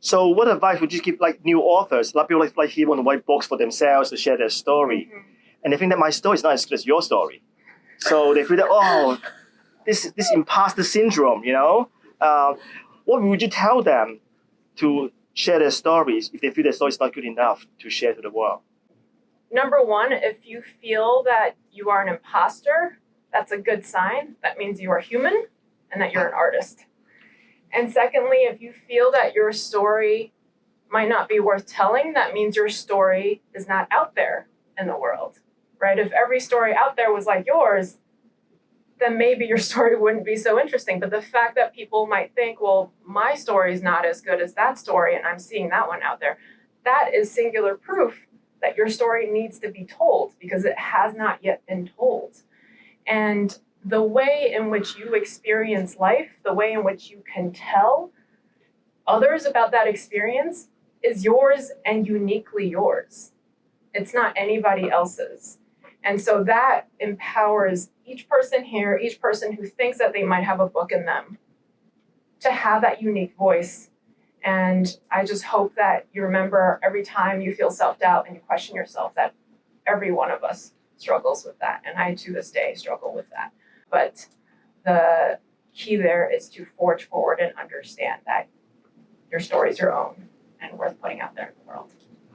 So what advice would you give like new authors, like people like he want to write books for themselves to share their story, and they think that my story is not as good as your story, so they feel that this imposter syndrome, what would you tell them to share their stories if they feel their story is not good enough to share to the world? Number one, if you feel that you are an imposter, that's a good sign. That means you are human and that you're an artist. And secondly, if you feel that your story might not be worth telling, that means your story is not out there in the world, right? If every story out there was like yours, then maybe your story wouldn't be so interesting. But the fact that people might think, well, my story is not as good as that story, and I'm seeing that one out there, that is singular proof that your story needs to be told because it has not yet been told. And the way in which you experience life, the way in which you can tell others about that experience is yours and uniquely yours. It's not anybody else's. And so that empowers each person here, each person who thinks that they might have a book in them, to have that unique voice. And I just hope that you remember every time you feel self-doubt and you question yourself that every one of us struggles with that. And I, to this day, struggle with that. But the key there is to forge forward and understand that your story is your own and worth putting out there in the world.